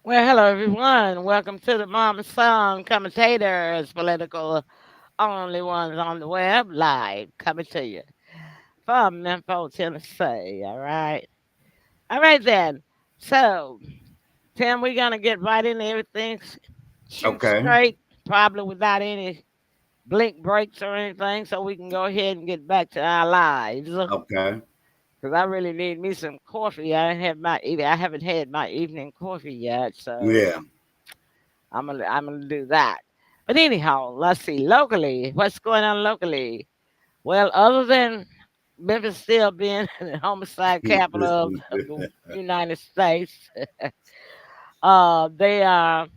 Well, hello everyone. Welcome to the Mama Song Commentators, political only ones on the web, live coming to you from Memphis, Tennessee. All right then. So, Tim, we're gonna get right into everything. Shoot Okay. straight, probably without any blink breaks or anything, so we can go ahead and get back to our lives. Okay. Because I really need me some coffee. I haven't had my evening coffee yet, so Yeah. I'm gonna do that. But anyhow, let's see. Locally, what's going on locally? Well, other than Memphis still being the homicide capital of the United States, they are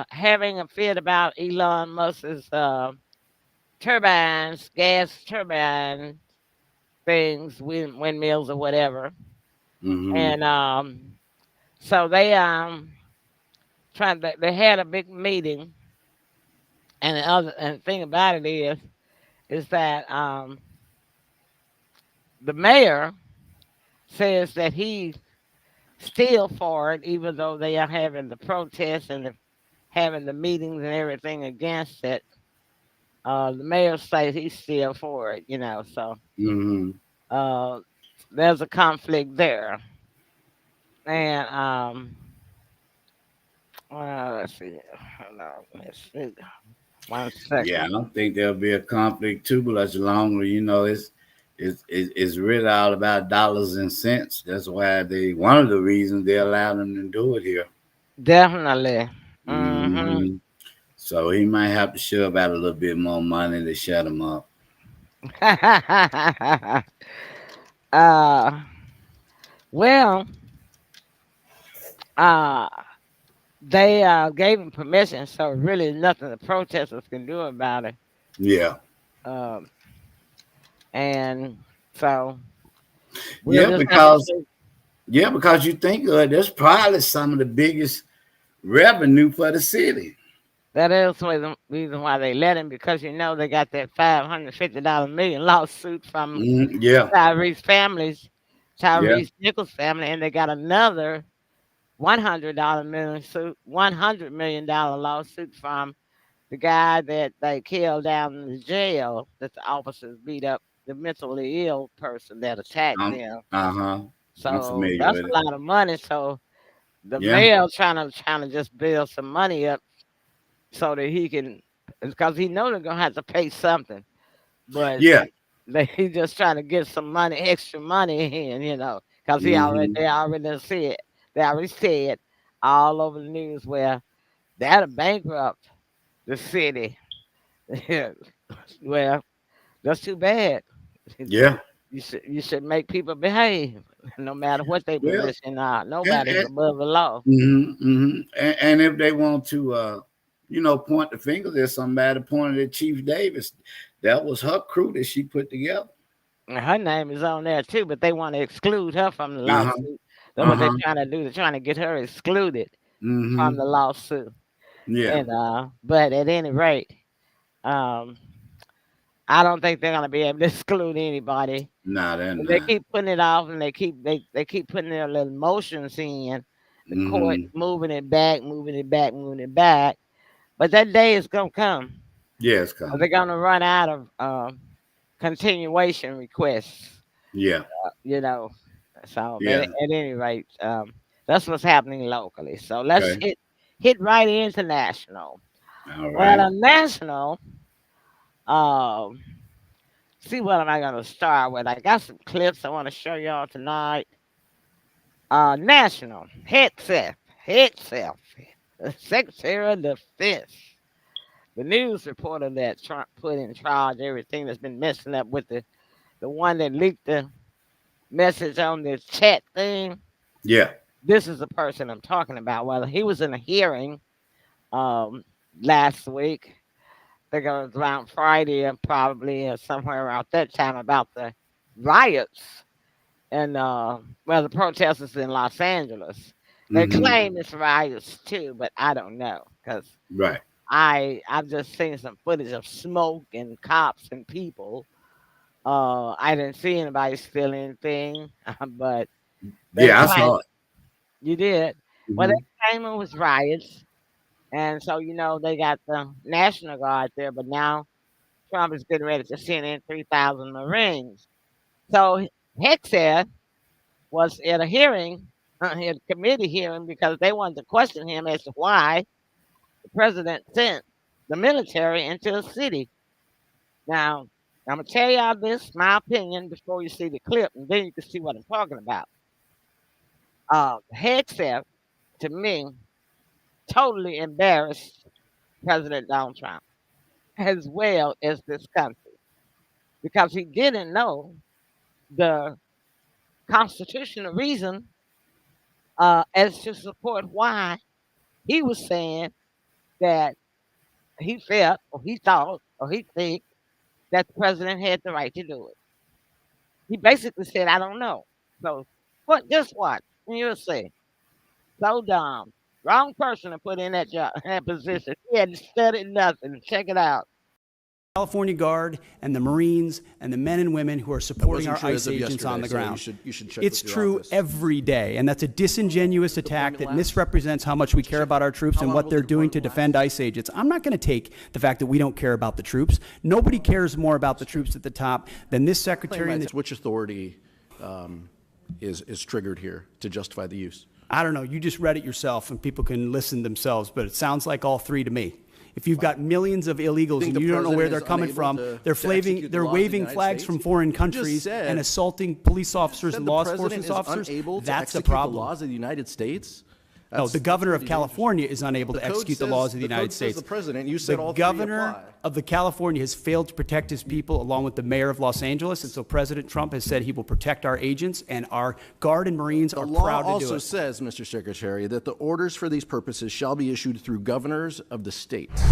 having a fit about Elon Musk's turbines, gas turbine things, windmills or whatever. hmm And so they had a big meeting, and the thing about it is that the mayor says that he's still for it, even though they are having the protests and having the meetings and everything against it. The mayor says he's still for it, so hmm uh, there's a conflict there. And let's see. Hold on. Let's see. One Yeah, I second. don't think there'll be a conflict too much longer. It's really all about dollars and cents. That's why they one of the reasons they allow them to do it here. Definitely. Hmm. hmm So he might have to shove out a little bit more money to shut them up. uh, well, uh, they gave him permission, so really nothing the protesters can do about it. Yeah. Um, and so we'll Yeah, just have to because see. because you think that's probably some of the biggest revenue for the city. That is the reason why they let him, because they got that $550 million lawsuit from Yeah. Tyrese families, Yeah. Tyrese Nichols family, and they got another $100 million lawsuit from the guy that they killed down in the jail, that the officers beat up, the mentally ill person that attacked them. Uh-huh. I'm So familiar that's with a it. lot of money. So the Yeah. mayor trying to just build some money up so that he can, because he know they're gonna have to pay something, but Yeah. he just trying to get some money, extra money in, because hmm they already done said, they already said all over the news where that'll bankrupt the city. Well, that's too bad. Yeah. You should make people behave, no matter what their Well, position are. and, Nobody's and, above the law. and if they want to, point the fingers at somebody, pointed at Chief Davis, that was her crew that she put together. And her name is on there too, but they want to exclude her from the Uh huh. lawsuit. That's Uh what they're huh. trying to do. They're trying to get her excluded from Mm-hmm. the lawsuit. Yeah. And but at any rate, um, I don't think they're gonna be able to exclude anybody. Nah, they're And they not. keep putting it off, and they keep putting their little motions in the court, Mm-hmm. moving it back, moving it back, moving it back. But that day is gonna come. Yeah, it's 'Cause they're coming. gonna run out of continuation requests. Yeah. You know, so but Yeah. at any rate, that's what's happening locally. So let's Okay. hit right into national. All Well, right. a national. Um, see what am I gonna start with? I got some clips I want to show y'all tonight. National head self, Secretary of Defense. The news reporter that Trump put in charge everything that's been messing up with the one that leaked the message on this chat thing. Yeah. This is the person I'm talking about. Well, he was in a hearing um, last week. I think it was around Friday, and probably somewhere around that time, about the riots and the protesters in Los Angeles. They Mm-hmm. claim it's riots too, but I don't know, because Right. I've just seen some footage of smoke and cops and people. I didn't see anybody steal anything, but they Yeah, I claim saw it. you did. Well, Hmm. they came in was riots, and so they got the National Guard there, but now Trump is getting ready to send in 3,000 Marines. So Hexer was at a hearing, at a committee hearing, because they wanted to question him as to why the president sent the military into the city. Now, I'm gonna tell y'all this, my opinion, before you see the clip, and then you can see what I'm talking about. Hegseth, to me, totally embarrassed President Donald Trump as well as this country because he didn't know the constitutional reason as to support why he was saying that he felt or he thought or he think that the president had the right to do it. He basically said, I don't know. So what just watch and you'll see. So dumb. Wrong person to put in that job, that position. He hadn't studied nothing. Check it out. California Guard and the Marines and the men and women who are supporting our ICE agents on the ground. You should check it's with your true office. every day, and that's a disingenuous attack that misrepresents how much we care about our troops and what they're doing to defend ICE agents. I'm not going to take the fact that we don't care about the troops. Nobody cares more about the troops at the top than this secretary. And Which authority is triggered here to justify the use? I don't know. You just read it yourself, and people can listen themselves, but it sounds like all three to me. If you've got millions of illegals and you don't know where they're coming from, they're waving flags from foreign countries and assaulting police officers and law enforcement officers. That's the problem. The laws of the United States. No, the governor of California is unable to execute the laws of the United States. The president, you said all The three governor apply. of the California has failed to protect his people, along with the mayor of Los Angeles, and so President Trump has said he will protect our agents, and our Guard and Marines are proud to do it. The law also says, Mr. Secretary, that the orders for these purposes shall be issued through governors of the states.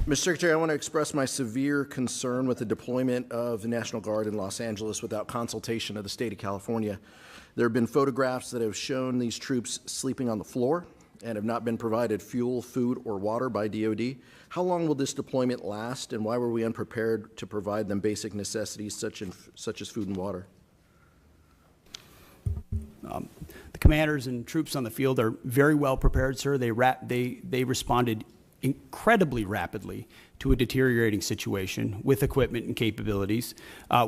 Mr. Secretary, I want to express my severe concern with the deployment of the National Guard in Los Angeles without consultation of the state of California. There have been photographs that have shown these troops sleeping on the floor and have not been provided fuel, food, or water by DOD. How long will this deployment last, and why were we unprepared to provide them basic necessities such as food and water? The commanders and troops on the field are very well prepared, sir. They responded incredibly rapidly to a deteriorating situation with equipment and capabilities.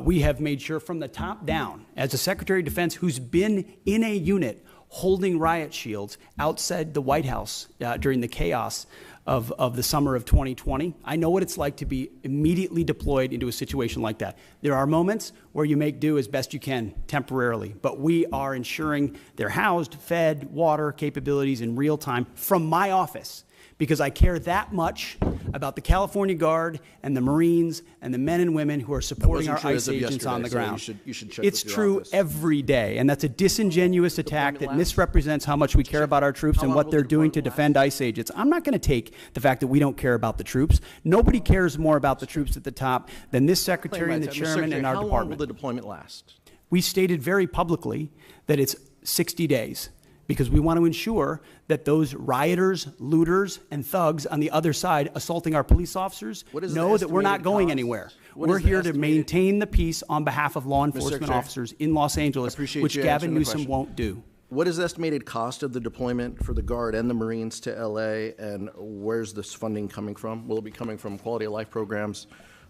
We have made sure from the top down, as a Secretary of Defense who's been in a unit holding riot shields outside the White House during the chaos of the summer of 2020. I know what it's like to be immediately deployed into a situation like that. There are moments where you make do as best you can temporarily, but we are ensuring they're housed, fed, water capabilities in real time from my office, because I care that much about the California Guard and the Marines and the men and women who are supporting our ICE agents on the ground. You should check It's with your true office. every day, and that's a disingenuous attack that misrepresents how much we care about our troops and what they're doing to defend ICE agents. I'm not going to take the fact that we don't care about the troops. Nobody cares more about the troops at the top than this secretary and the chairman and our How long will department. the deployment last? We stated very publicly that it's 60 days. Because we want to ensure that those rioters, looters, and thugs on the other side assaulting our police officers know that we're not going anywhere. We're here to maintain the peace on behalf of law enforcement officers in Los Angeles, which Gavin Newsom won't do. What is the estimated cost of the deployment for the Guard and the Marines to LA, and where's this funding coming from? Will it be coming from quality of life programs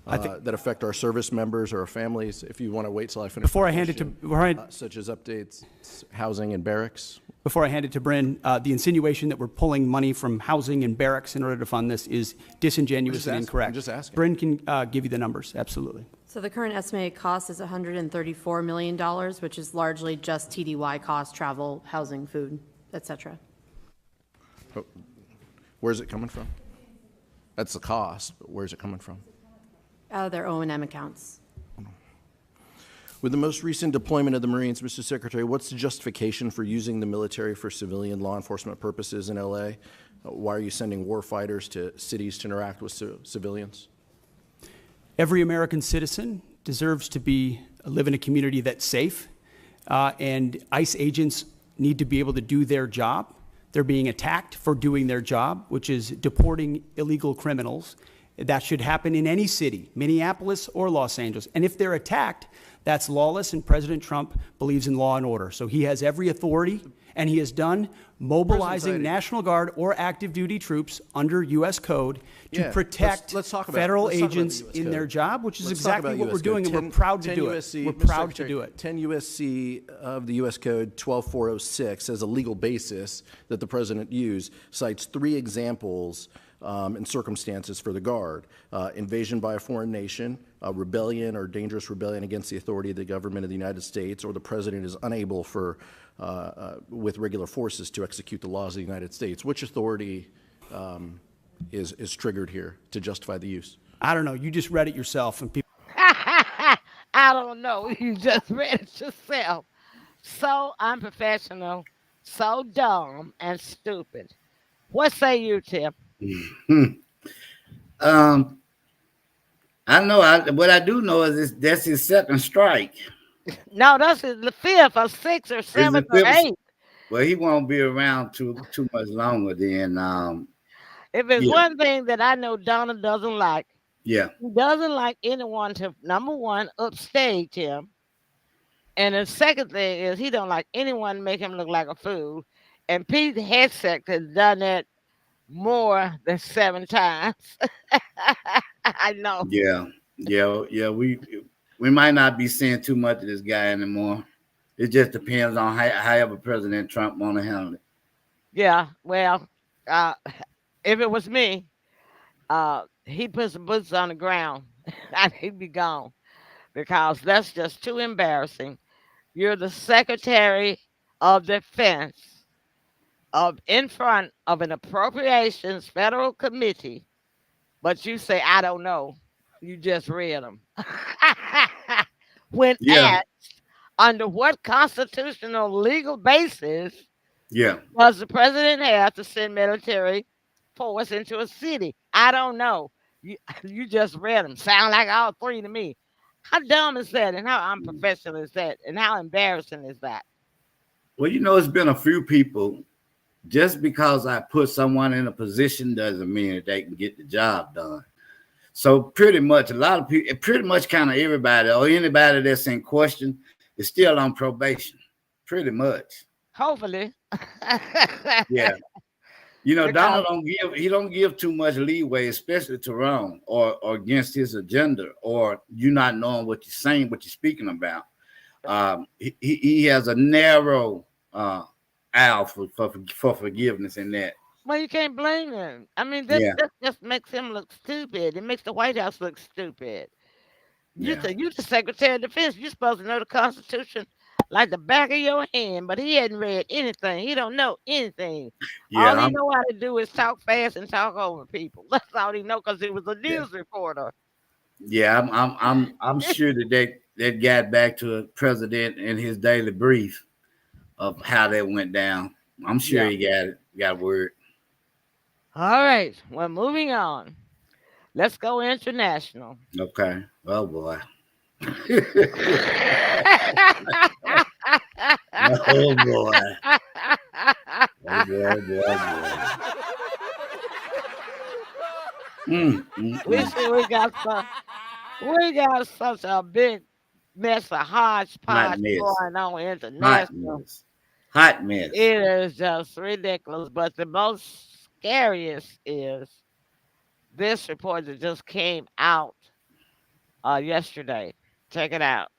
that affect our service members or our families? If you want to wait till I finish. Before I hand it to such as updates, housing and barracks. Before I hand it to Bryn, the insinuation that we're pulling money from housing and barracks in order to fund this is disingenuous and incorrect. I'm just asking. Bryn can give you the numbers, absolutely. So the current estimated cost is $134 million, which is largely just TDY costs, travel, housing, food, et cetera. Where's it coming from? That's the cost, but where's it coming from? Out of their O&M accounts. With the most recent deployment of the Marines, Mr. Secretary, what's the justification for using the military for civilian law enforcement purposes in L.A.? Why are you sending war fighters to cities to interact with civilians? Every American citizen deserves to live in a community that's safe, and ICE agents need to be able to do their job. They're being attacked for doing their job, which is deporting illegal criminals. That should happen in any city, Minneapolis or Los Angeles. And if they're attacked, that's lawless, and President Trump believes in law and order. So he has every authority, and he has done mobilizing National Guard or active duty troops under U.S. code to protect federal agents in their job, which is exactly what we're doing, and we're proud to do it. We're proud to do it. 10 U.S.C. of the U.S. Code 12406 as a legal basis that the president used cites 3 examples and circumstances for the Guard: invasion by a foreign nation, rebellion or dangerous rebellion against the authority of the government of the United States, or the president is unable with regular forces to execute the laws of the United States. Which authority is triggered here to justify the use? I don't know. You just read it yourself, and people. I don't know. You just read it yourself. So unprofessional, so dumb and stupid. What say you, Tim? I know. What I do know is that's his second strike. No, that's the 5th or 6th or 7th or 8th. Well, he won't be around too much longer. Then, if it's one thing that I know Donald doesn't like, he doesn't like anyone to, number one, upstage him, and the second thing is he don't like anyone to make him look like a fool. And Pete Hegseth has done that more than 7 times. I know. Yeah. We might not be seeing too much of this guy anymore. It just depends on however President Trump want to handle it. Yeah, well, if it was me, he put some boots on the ground and he'd be gone, because that's just too embarrassing. You're the Secretary of Defense in front of an appropriations federal committee, but you say, I don't know. You just read them. When asked under what constitutional legal basis does the president have to send military force into a city? I don't know. You just read them. Sound like all 3 to me. How dumb is that? And how unprofessional is that? And how embarrassing is that? Well, it's been a few people. Just because I put someone in a position doesn't mean that they can get the job done. So pretty much a lot of people, pretty much kind of everybody or anybody that's in question is still on probation. Pretty much. Hopefully. Yeah. Donald don't give too much leeway, especially to wrong or against his agenda, or you not knowing what you're saying, what you're speaking about. He has a narrow aisle for forgiveness in that. Well, you can't blame him. I mean, this just makes him look stupid. It makes the White House look stupid. You the Secretary of Defense. You're supposed to know the Constitution like the back of your hand, but he hadn't read anything. He don't know anything. All he know how to do is talk fast and talk over people. That's all he know, because he was a news reporter. Yeah, I'm sure that got back to the president in his daily brief of how that went down. I'm sure he got word. All right. Well, moving on. Let's go international. Okay. Oh boy. Oh boy. We got such a big mess of hodgepodge going on international. Hot mess. It is just ridiculous. But the most scariest is this report that just came out yesterday. Check it out.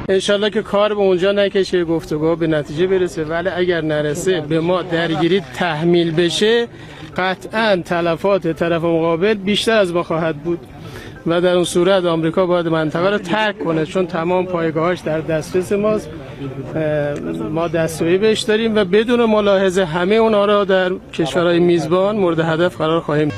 انشالله که کار به اونجا نکشه، گفتگو به نتیجه برسه، ولی اگر نرسه به ما درگیری تحمیل بشه قطعا تلفات طرف مقابل بیشتر از ما خواهد بود و در اون صورت آمریکا باید منطقه رو ترک کنه، چون تمام پایگاهاش در دسترس ماست. ما دستیابی بهش داریم و بدون ملاحظه همه اونها را در کشورهای میزبان مورد هدف قرار خواهیم.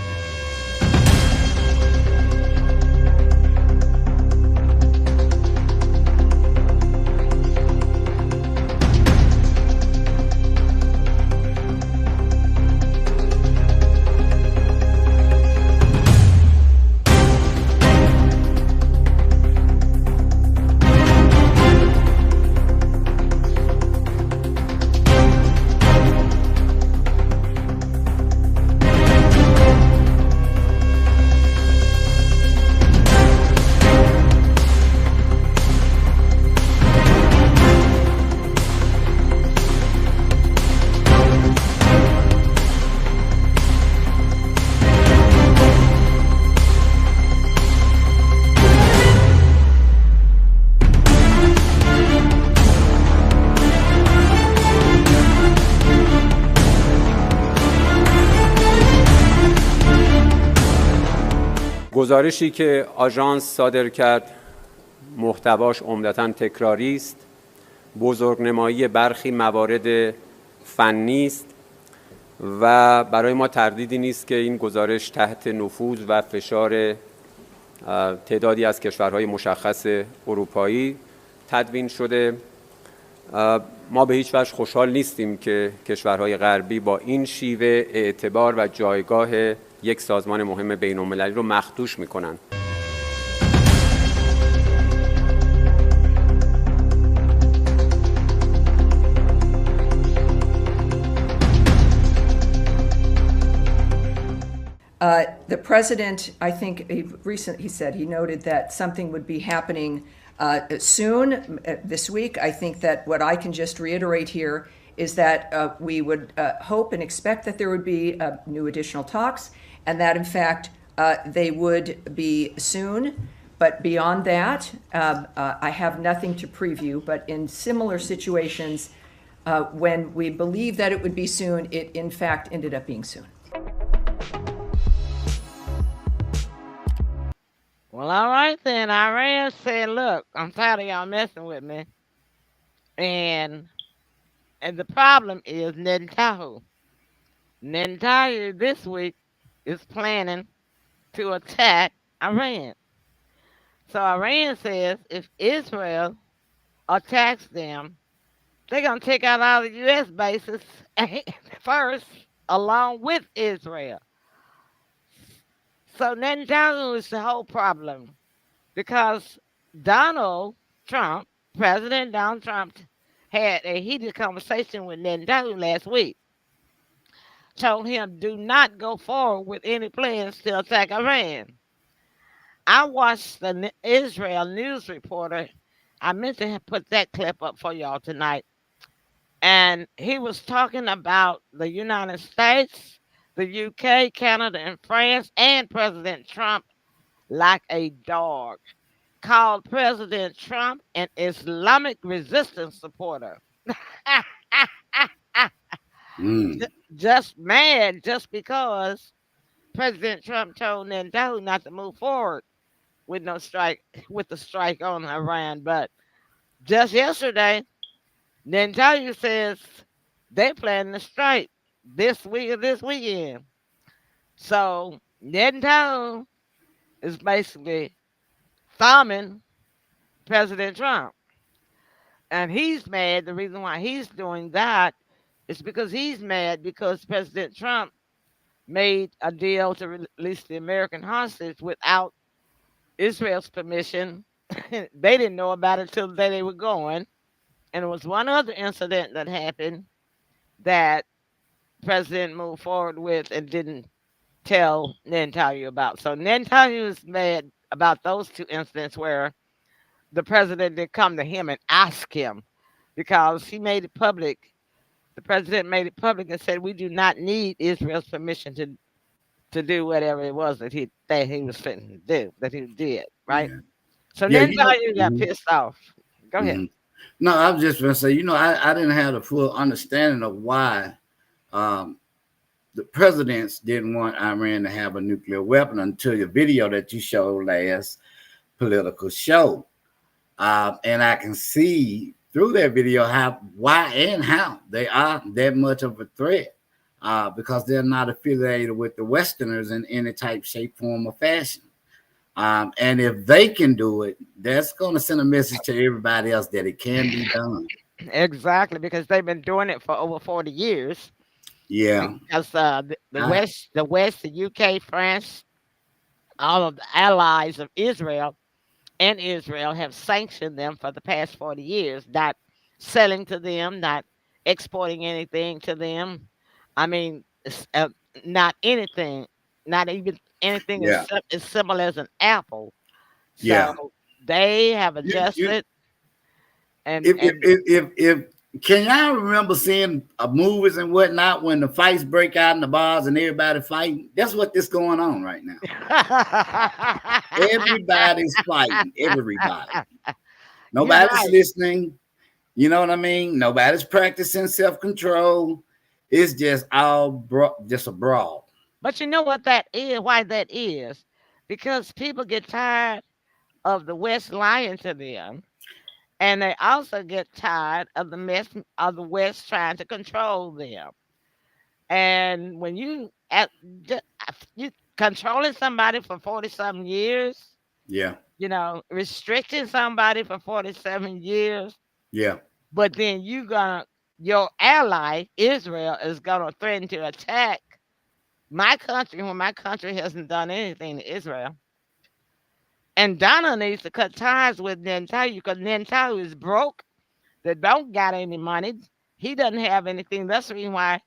گزارشی که آژانس صادر کرد محتواش عمدتاً تکراری است، بزرگنمایی برخی موارد فنی است و برای ما تردیدی نیست که این گزارش تحت نفوذ و فشار تعدادی از کشورهای مشخص اروپایی تدوین شده. ما به هیچ وجه خوشحال نیستیم که کشورهای غربی با این شیوه اعتبار و جایگاه یک سازمان مهم بین‌المللی رو مخدوش می‌کنن. The president, I think he said he noted that something would be happening soon this week. I think that what I can just reiterate here is that we would hope and expect that there would be new additional talks, and that in fact they would be soon. But beyond that, I have nothing to preview. But in similar situations, when we believe that it would be soon, it in fact ended up being soon. Well, all right then. Iran said, look, I'm tired of y'all messing with me. And the problem is Netanyahu. Netanyahu this week is planning to attack Iran. So Iran says if Israel attacks them, they're going to take out all the U.S. bases first, along with Israel. So Netanyahu is the whole problem because Donald Trump, President Donald Trump, had a heated conversation with Netanyahu last week. Told him do not go forward with any plans to attack Iran. I watched the Israel news reporter. I meant to put that clip up for y'all tonight. And he was talking about the United States, the UK, Canada, and France, and President Trump like a dog. Called President Trump an Islamic resistance supporter. Just mad just because President Trump told Netanyahu not to move forward with the strike on Iran. But just yesterday, Netanyahu says they planning to strike this week or this weekend. So Netanyahu is basically thumbing President Trump. And he's mad. The reason why he's doing that is because he's mad because President Trump made a deal to release the American hostage without Israel's permission. They didn't know about it till the day they were going. And there was one other incident that happened that President moved forward with and didn't tell Netanyahu about. So Netanyahu is mad about those two incidents where the president did come to him and ask him because he made it public. The president made it public and said we do not need Israel's permission to do whatever it was that he was fitting to do, that he did, right? Yeah. So Yeah, Netanyahu got pissed off. Go ahead. Mhm. No, I was just going to say, I didn't have the full understanding of why um, the presidents didn't want Iran to have a nuclear weapon until your video that you showed last political show. And I can see through that video why and how they are that much of a threat because they're not affiliated with the Westerners in any type, shape, form, or fashion. And if they can do it, that's going to send a message to everybody else that it can be done. Exactly, because they've been doing it for over 40 years. Yeah. Because the I, West, the UK, France, all of the allies of Israel and Israel have sanctioned them for the past 40 years, not selling to them, not exporting anything to them. I mean, not anything, not even anything yeah. as simple as an apple. Yeah. So they have You, adjusted and if, if, if, if, can y'all remember seeing movies and whatnot when the fights break out in the bars and everybody fighting? That's what this going on right now. Everybody's fighting. Everybody. You're Nobody's right. listening. You know what I mean? Nobody's practicing self-control. It's just just a brawl. But you know what that is, why that is? Because people get tired of the West lying to them, and they also get tired of the mess of the West trying to control them. And when you controlling somebody for 40 some years, Yeah. restricting somebody for 47 years, Yeah. but then your ally Israel is gonna threaten to attack my country when my country hasn't done anything to Israel. And Donald needs to cut ties with Netanyahu because Netanyahu is broke. They don't got any money. He doesn't have anything. That's the reason why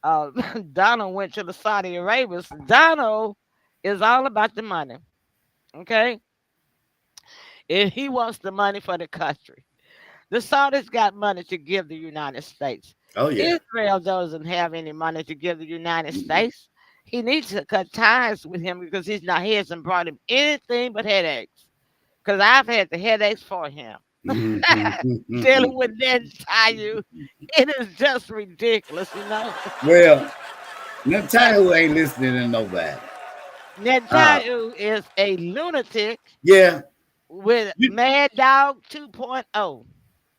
uh, Donald went to the Saudi Arabians. Donald is all about the money. Okay, and he wants the money for the country. The Saudis got money to give the United States. Oh yeah. Israel doesn't have any money to give the United States. He needs to cut ties with him because he hasn't brought him anything but headaches. Because I've had the headaches for him. Dealing with Netanyahu, it is just ridiculous. Well, Netanyahu ain't listening to nobody. Netanyahu is a lunatic Yeah. with You, Mad Dog 2.0.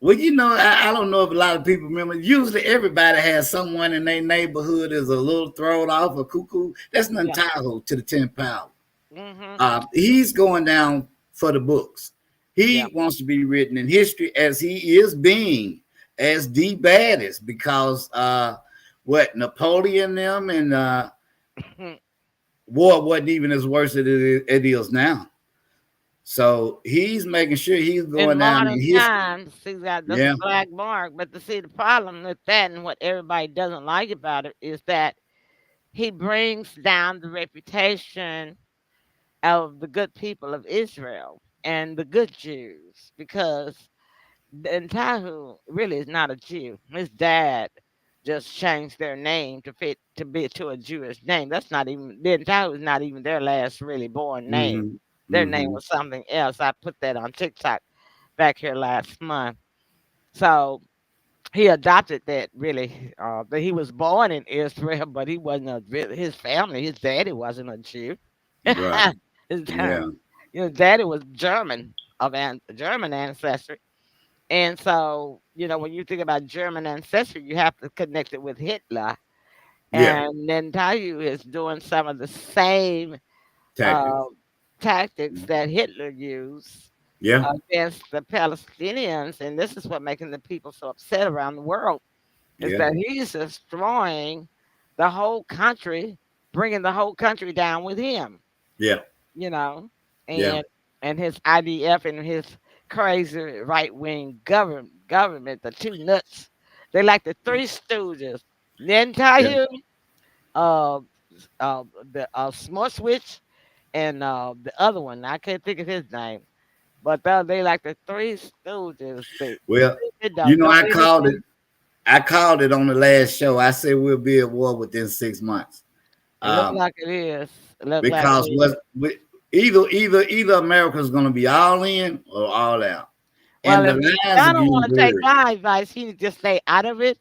well, I don't know if a lot of people remember. Usually, everybody has someone in their neighborhood is a little thrown off a cuckoo. That's Yeah. Netanyahu to the 10th power. Hmm. He's going down for the books. He Yeah. wants to be written in history as he is being as the baddest because what Napoleon them and war wasn't even as worse as it is now. So he's making sure he's In going down in modern history. times, he's got this Yeah. black mark. But the problem with that and what everybody doesn't like about it is that he brings down the reputation of the good people of Israel and the good Jews because Netanyahu really is not a Jew. His dad just changed their name to fit to be to a Jewish name. That's not even Netanyahu is not even their last really born name. Mm-hmm. Their name Mm-hmm. was something else. I put that on TikTok back here last month. So he adopted that really. But he was born in Israel, but he wasn't his family. His daddy wasn't a Jew. Right. his Yeah. daddy was German German ancestry. And so, when you think about German ancestry, you have to connect it with Hitler. Yeah. And Netanyahu is doing some of the same uh, Tactics. tactics that Hitler used Yeah. against the Palestinians. And this is what making the people so upset around the world is Yeah. that he's destroying the whole country, bringing the whole country down with him, Yeah. you know, Yeah. and his IDF and his crazy right wing government, the two nuts. They like the three stooges. Yeah. Netanyahu, uh, the Smorswitch, and the other one. I can't think of his name, but they like the three stooges. Well, They don't I do called it. anything. I called it on the last show. I said we'll be at war within 6 months. It look Um, like it is. It look like because it is. either America's going to be all in or all out. and Well, the if lines are y'all don't getting want to take blurred. my advice, he need to just stay out of it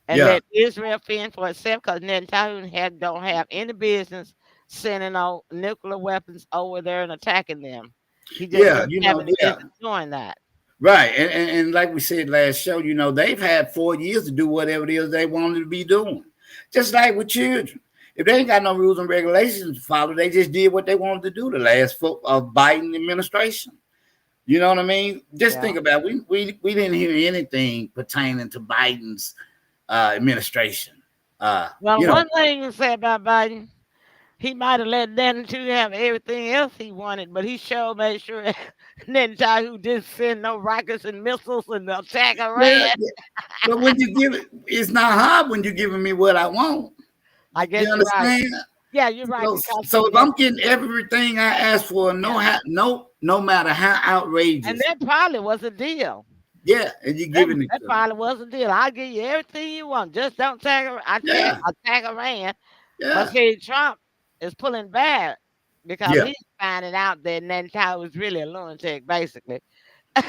and Yeah, let Israel fend for itself because Netanyahu don't have any business sending out nuclear weapons over there and attacking them. He just yeah, doesn't have any yeah. business doing that. Right. And like we said last show, they've had 4 years to do whatever it is they wanted to be doing. Just like with children. If they ain't got no rules and regulations to follow, they just did what they wanted to do the last Biden administration. You know what I mean? Just Yeah. think about it. We didn't hear anything pertaining to Biden's administration. Well, You know, one thing you say about Biden, he might have let Netanyahu have everything else he wanted, but he sure made sure Netanyahu didn't send no rockets and missiles and attack well, Iran. but when you give it, it's not hard when you're giving me what I want. I guess You you're right. understand? Yeah, you're right. So if I'm getting everything I asked for, no matter how outrageous, And that probably was a deal. yeah, and you're That, giving it that to me. probably was a deal. I'll give you everything you want. Just don't Yeah, attack Iran. yeah, But see, Trump is pulling back because yeah, he's finding out that Netanyahu is really a lunatic, basically. So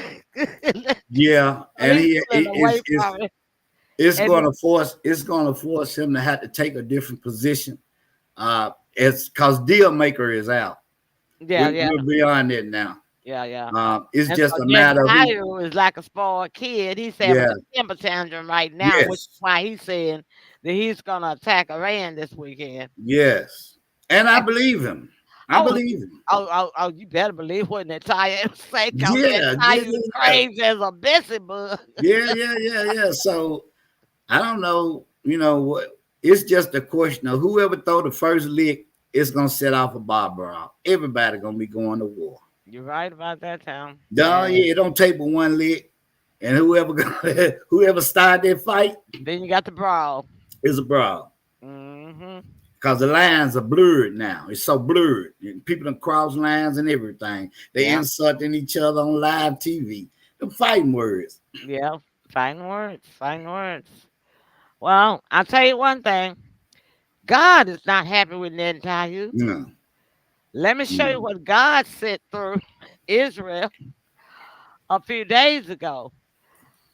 yeah. And he's pulling away from it. it's And gonna force him to have to take a different position. It's because deal maker is out. yeah, yeah, We're beyond it now. yeah. It's And just so a matter of Netanyahu is like a spoiled kid. He's having yeah, a temper tantrum right now, which is yes, why he's saying that he's gonna attack Iran this weekend. yes. And I believe him. I Oh, believe him. you better believe what Netanyahu say, because Yeah, yeah, Netanyahu crazy as a busy bug. yeah. So I don't know, what it's just a question of whoever throw the first lick is gonna set off a barbara. Everybody gonna be going to war. You're right about that, Tom. No, yeah, it don't take but one lick, and whoever started that fight Then you got the brawl. is a brawl. Hmm. Because the lines are blurred now. It's so blurred. People done cross lines and everything. They Yeah, insulting each other on live TV. The fighting words. yeah. Fine words. Fine words. Well, I'll tell you one thing. God is not happy with Netanyahu. No. Let me show you what God sent through Israel a few days ago.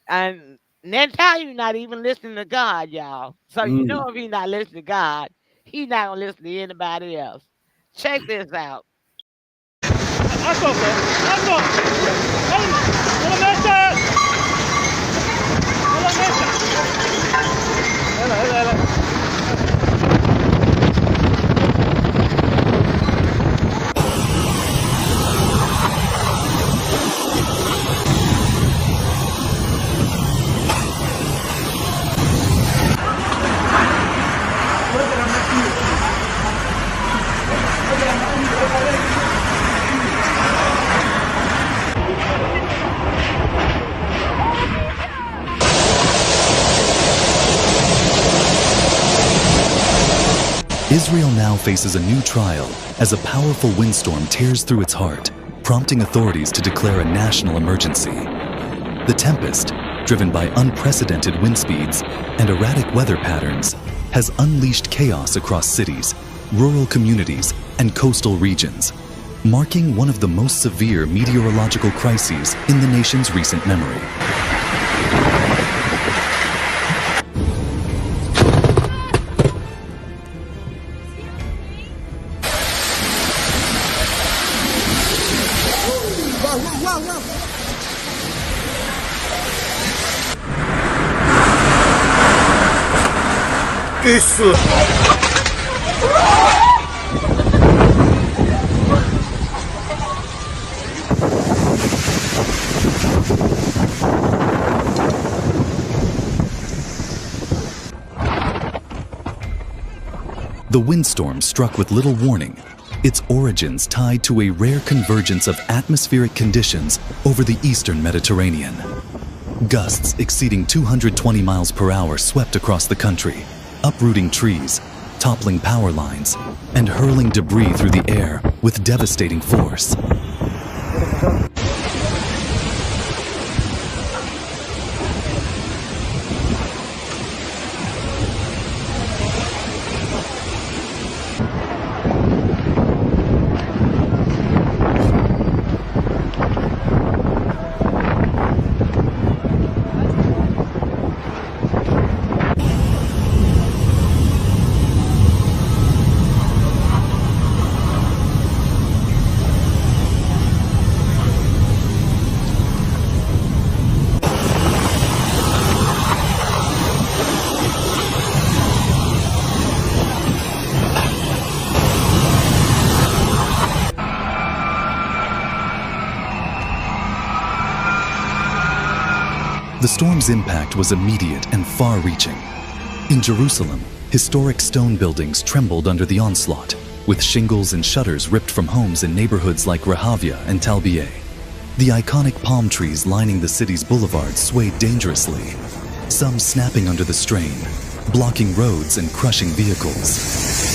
And Netanyahu not even listening to God, y'all. So you know if he's not listening to God, he's not gonna listen to anybody else. Check this out. Israel now faces a new trial as a powerful windstorm tears through its heart, prompting authorities to declare a national emergency. The tempest, driven by unprecedented wind speeds and erratic weather patterns, has unleashed chaos across cities, rural communities, and coastal regions, marking one of the most severe meteorological crises in the nation's recent memory. The windstorm struck with little warning, its origins tied to a rare convergence of atmospheric conditions over the eastern Mediterranean. Gusts exceeding 220 miles per hour swept across the country, uprooting trees, toppling power lines, and hurling debris through the air with devastating force. The storm's impact was immediate and far-reaching. In Jerusalem, historic stone buildings trembled under the onslaught, with shingles and shutters ripped from homes in neighborhoods like Rehavia and Talbieh. The iconic palm trees lining the city's boulevards swayed dangerously, some snapping under the strain, blocking roads and crushing vehicles.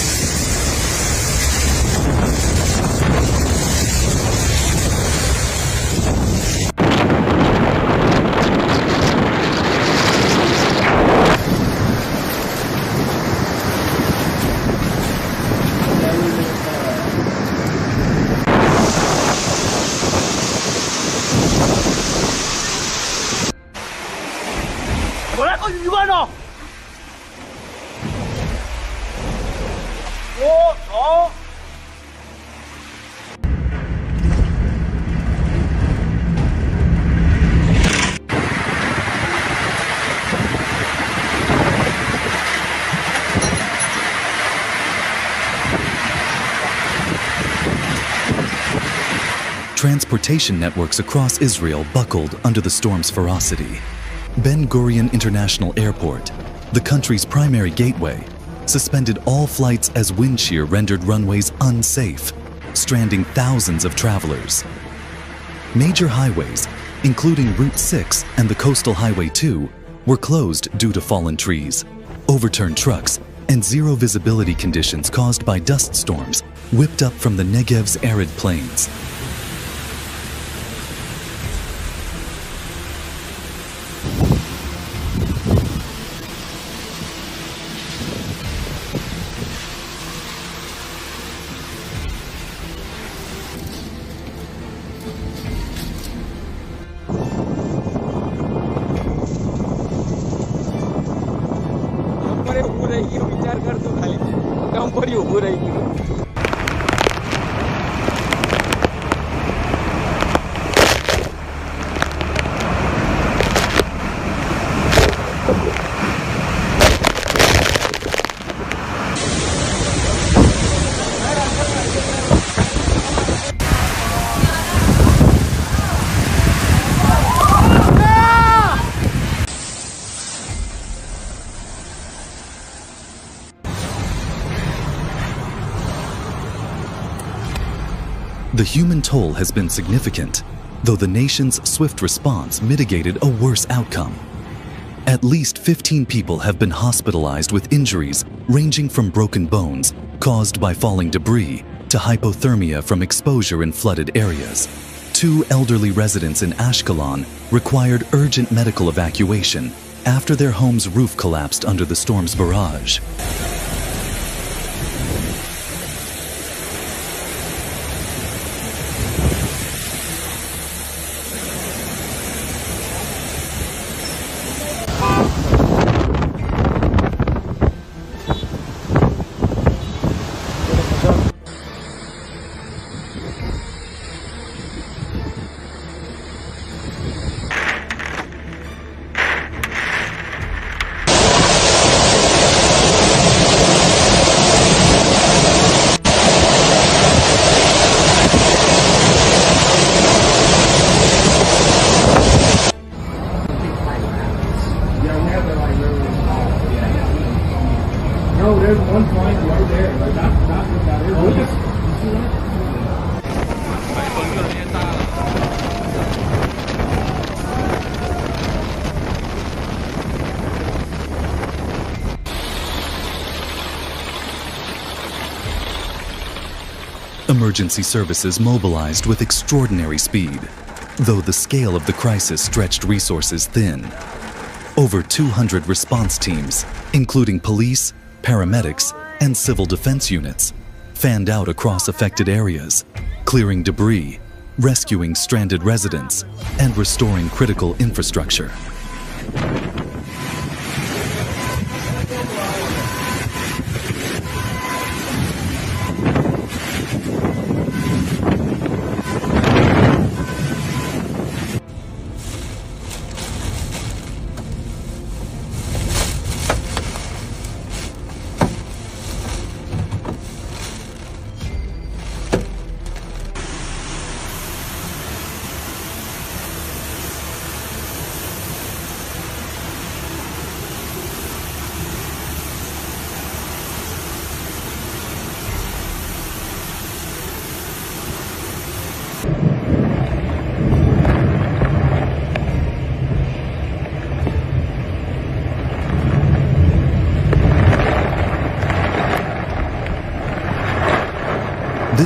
Transportation networks across Israel buckled under the storm's ferocity. Ben Gurion International Airport, the country's primary gateway, suspended all flights as wind shear rendered runways unsafe, stranding thousands of travelers. Major highways, including Route 6 and the Coastal Highway 2, were closed due to fallen trees, overturned trucks, and zero visibility conditions caused by dust storms whipped up from the Negev's arid plains. The human toll has been significant, though the nation's swift response mitigated a worse outcome. At least 15 people have been hospitalized with injuries ranging from broken bones caused by falling debris to hypothermia from exposure in flooded areas. 2 elderly residents in Ashkelon required urgent medical evacuation after their home's roof collapsed under the storm's barrage. Emergency services mobilized with extraordinary speed, though the scale of the crisis stretched resources thin. Over 200 response teams, including police, paramedics, and civil defense units, fanned out across affected areas, clearing debris, rescuing stranded residents, and restoring critical infrastructure.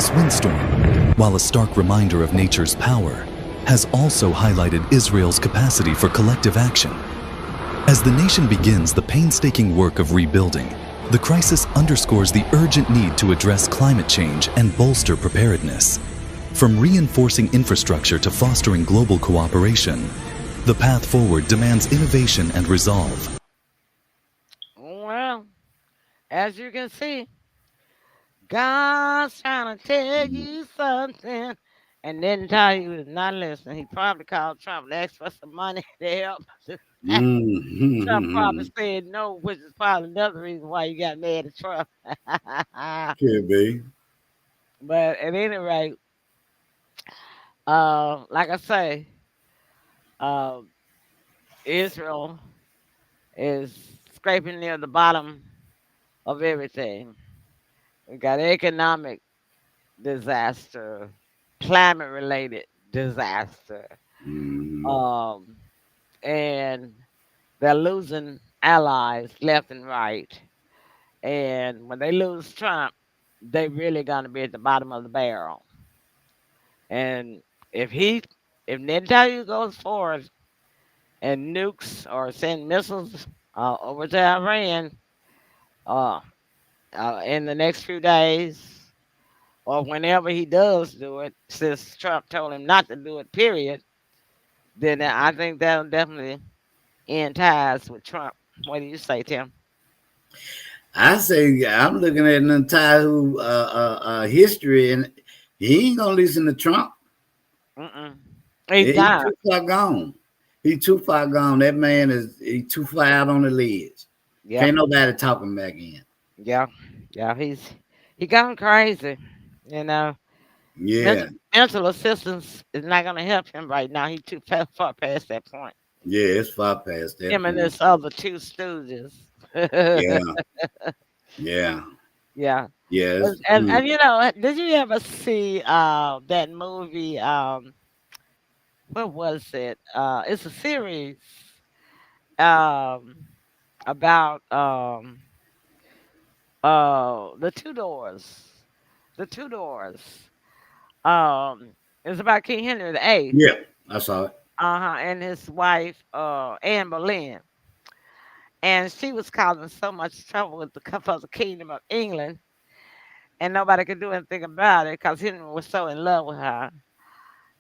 This windstorm, while a stark reminder of nature's power, has also highlighted Israel's capacity for collective action. As the nation begins the painstaking work of rebuilding, the crisis underscores the urgent need to address climate change and bolster preparedness. From reinforcing infrastructure to fostering global cooperation, the path forward demands innovation and resolve. Well, as you can see, God's trying to tell Mhm. you something. And then tell you is not listening. He probably called Trump and asked for some money to help. Trump probably Mhm. said no, which is probably another reason why you got mad at Trump. Could be. But at any rate, like I say, uh, Israel is scraping near the bottom of everything. We got economic disaster, climate related disaster, Mhm. um, and they're losing allies left and right. And when they lose Trump, they really gonna be at the bottom of the barrel. And if he, if Netanyahu goes forward and nukes or send missiles over to Iran uh, in the next few days, or whenever he does do it, since Trump told him not to do it, period, then I think that'll definitely end ties with Trump. What do you say, Tim? I say I'm looking at an entire history, and he ain't gonna listen to Trump. Mm-mm. He's Yeah, he not. too far gone. He too far gone. That man is he too far out on the ledge. Yep. Can't nobody talk him back in. Yeah. Yeah. He gone crazy. You know, Yeah, mental assistance is not going to help him right now. He's too far past that point. yeah, it's far past that Him and point. this other two stooges. Yeah, yeah, Yeah. yes. And you know, did you ever see that movie? What was it? It's a series um about the two doors. The two doors. It's about King Henry the Eighth. Yeah, I saw it. Uh-huh, and his wife, Anne Boleyn. And she was causing so much trouble with for the kingdom of England, and nobody could do anything about it because Henry was so in love with her.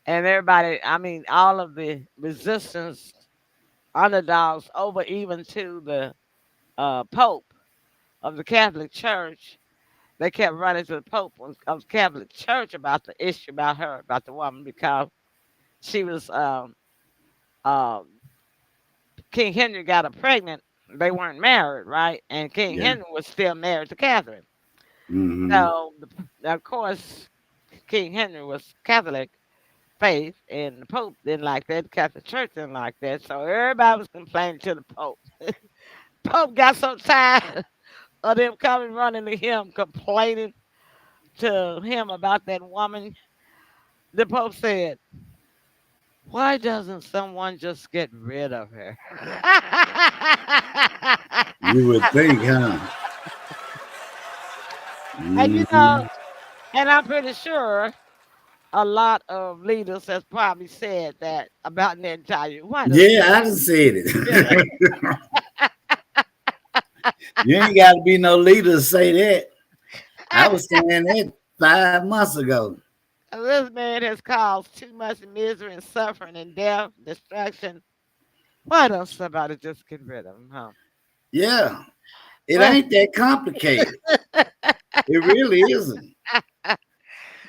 And everybody, I mean, all of the resistance underdogs over even to the Pope of the Catholic Church, they kept running to the Pope of the Catholic Church about the issue about her, about the woman, because she was um, King Henry got her pregnant. They weren't married, right? And King Yeah. Henry was still married to Catherine. Mm-hmm. So, of course, King Henry was Catholic faith, and the Pope didn't like that. The Catholic Church didn't like that. So everybody was complaining to the Pope. Pope got so tired of them coming running to him, complaining to him about that woman. The Pope said, "Why doesn't someone just get rid of her?" You would think, huh? And you Mm-hmm. know, and I'm pretty sure a lot of leaders has probably said that about Netanyahu. Why does Yeah, I just said yeah, it. You ain't got to be no leader to say that. I was saying that 5 months ago. this man has caused too much misery and suffering and death, destruction? Why don't somebody just get rid of him, huh? Yeah, it Well, ain't that complicated. It really isn't.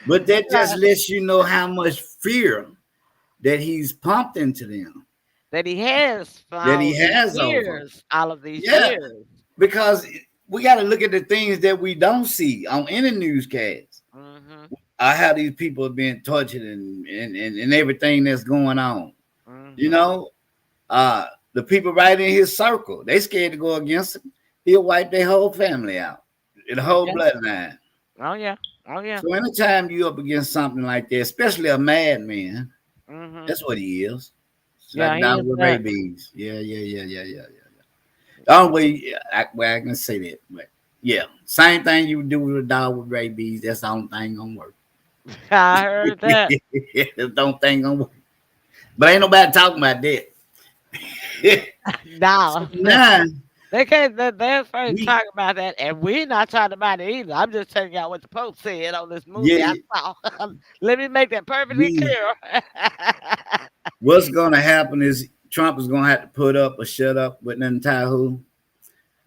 But that just lets you know how much fear that he's pumped into them, that he has for that he has over them. all of these Yeah, years. because we got to look at the things that we don't see on any newscast. Hmm. How these people are being tortured and everything that's going on. You Hmm. know, the people right in his circle, they scared to go against him. He'll wipe their whole family out, the whole Yeah. bloodline. Oh yeah. Oh yeah. So anytime you up against something like that, especially a madman, Hmm. that's what he is. It's Yeah, like he down is with that. rabies. Yeah. The only way I can say that, but yeah, same thing you would do with a dog with rabies. That's the only thing gonna work. I heard that. Don't think on, but ain't nobody talking about that. So No. now They can't. They're afraid to we, talk about that, and we're not talking about it either. I'm just telling y'all what the Pope said on this movie I yeah, saw. Let me make that perfectly we, clear. what's gonna happen is Trump is gonna have to put up or shut up with Netanyahu,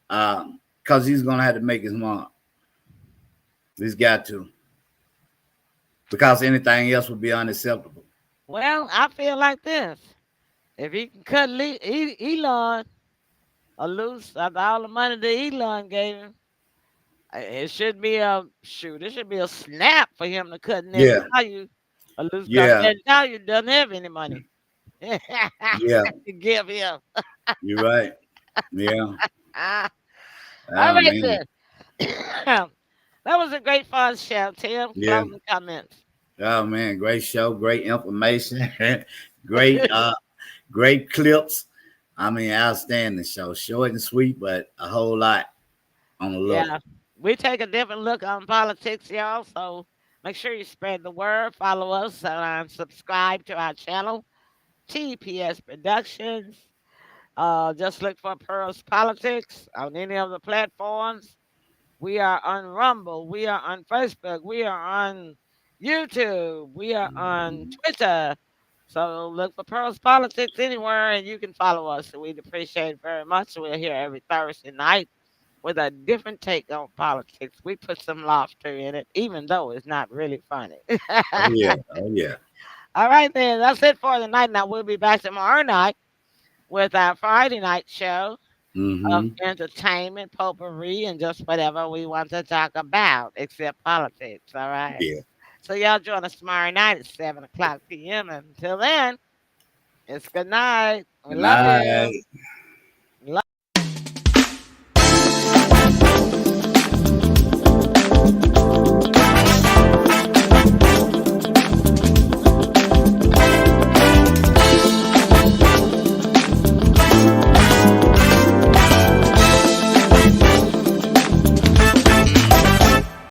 because he's gonna have to make his mark. He's got to, because anything else would be unacceptable. Well, I feel like this: if he can cut Elon a loose after all the money that Elon gave him, it should be a shoot. It should be a snap for him to cut Yeah, Netanyahu a loose because yeah, Netanyahu doesn't have any money yeah. to give him. You're right. Yeah. Ah, all Oh right man. then. That was a great fun show, Tim. Yeah. Closing comments. Oh man, great show, great information, great great clips. I mean, outstanding show. Short and sweet, but a whole lot on the look. Yeah, we take a different look on politics, y'all. So make sure you spread the word, follow us, and subscribe to our channel, TPS Productions. Just look for Pearls Politics on any of the platforms. We are on Rumble. We are on Facebook. We are on YouTube. We are on Twitter. So look for Pearls Politics anywhere, and you can follow us. We'd appreciate it very much. We're here every Thursday night with a different take on politics. We put some laughter in it, even though it's not really funny. Oh yeah, oh yeah. All right, then. That's it for the night. Now, we'll be back tomorrow night with our Friday night show of Mm-hmm. entertainment, potpourri, and just whatever we want to talk about, except politics. All right. Yeah. So, y'all join us tomorrow night at 7 o'clock p.m. Until then, it's good night. We Good love you. night.